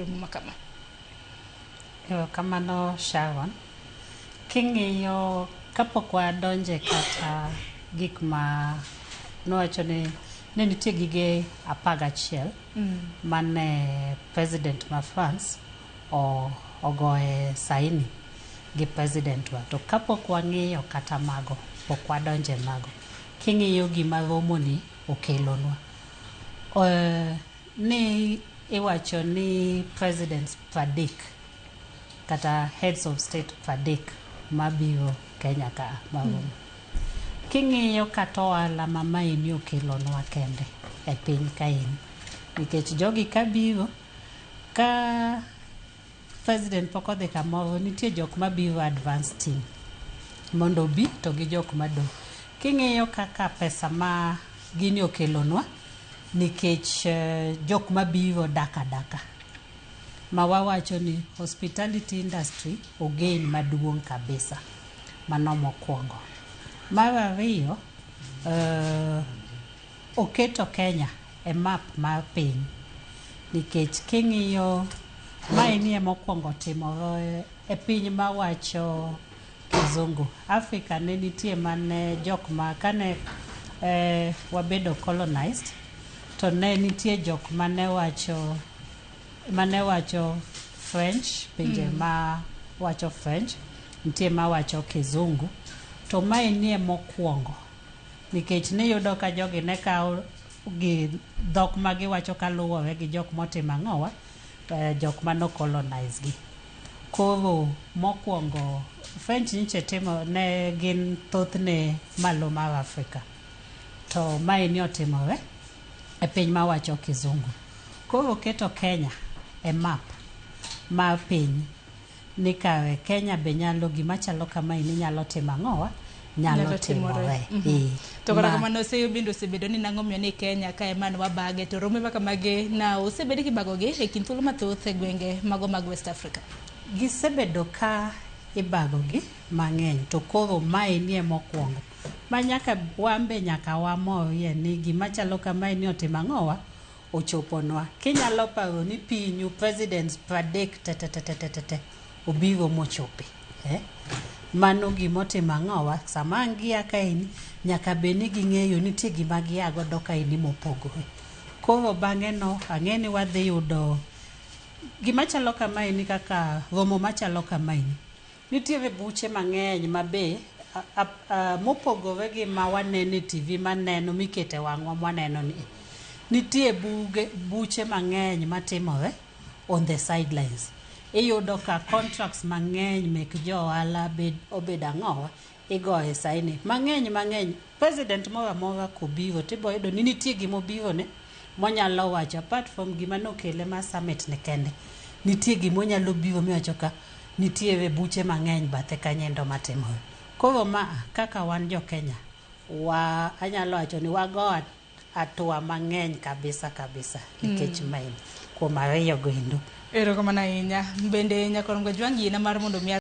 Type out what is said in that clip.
Makama. Kamano Sharon. King'iyo kapok wadonje kata gik ma nowacho ni ne nitie gige 11 mane President ma France ogoye saini gi President wa. To kapok wang'iyo kata mago, pok wadonje mago. King'iyo gima romo ni okelonwa. Ni iwacho ni Presidents Pradik kata Heads of State Pradik mabiro Kenya ka maromo. King'iyo kata ohala ma maini okelonwa kende e piny kaeni. Nikech jogi kabiro ka President pok odhi kamoro, nitie jok mabiro advance team mondo obi to gi jok madong'. King'iyo kaka pesa ma gini okelonwa nikech jok mabiro daka daka. Ma wawacho ni hospitality industry ogain maduong' kabisa. Mano mokwongo. Mar ariyo, oketo Kenya e map mar piny. Nikech king'iyo maeni e mokwongo timore e piny mawacho kizungu. Afrika ne nitie mane jok ma kane wabedo colonized, to ne nitie jok mane wacho French, pinje ma wacho French, nitie ma wacho kizungu. To maeni e mokwongo. Nikech niyudo ka jogi ne kawo gi dhok ma giwacho kaluwore gi jok motimo ang'owa, jok mano colonize gi. Koro mokwongo French niche timo ne gin thothne malo mar Afrika. To maeni otimore e piny ma wacho kizungu. Koro keto Kenya e map mar piny. Ni kare Kenya be nyalo gimachalo kamaeni nyalo timo ang'owa, nyalo timore. To kora kamano osebedo ni nang'o miyo ni Kenya ka ema wabage to rombe ma kamagi na osebedo kibagogi e kind thuolo mathoth e gwenge mago mag West Africa. Gisebedo ka ibagogi mang'eny, to koro maeni e mokwongo. Ma nyaka wambe nyaka wamorie ni gimachalo kamaeni otimo ang'owa ochoponwa. Kinyalo paro ni pinyu Presidents Pradik te obiro mochope. Mano gimotimo ang'owa, sama angia kaeni nyaka be ni ging'eyo nitie gima giagodo kaeni mopogore. Koro bang'e no ang'eni wadhi yudo gimachalo kamaeni kaka romo machalo kamaeni. Nitiere buche mang'eny mabe mopogore gi ma waneno e TV maneno mikete wang'wa mwaneno ni. Nitie buche mang'eny matimore on the sidelines. Iyudo ka contracts mang'eny mek jo ohala obed ang'owa igoye saini. Mang'eny. President moro amora kobiro tibo yudo ni nitie gimobiro ne monyalo wacho apart from gima nokele ma summit ne kende. Nitie gimonyalo biro miwacho ka nitiere buche mang'eny bathe kanyendo matimore. Koro kaka wan jo Kenya, anyalo wacho ni wago atua mang'eny kabisa nikech main kuom ariyo goendo. Erokamano ahinya. Bende Nyakorngo Jwang'gi na mar mondo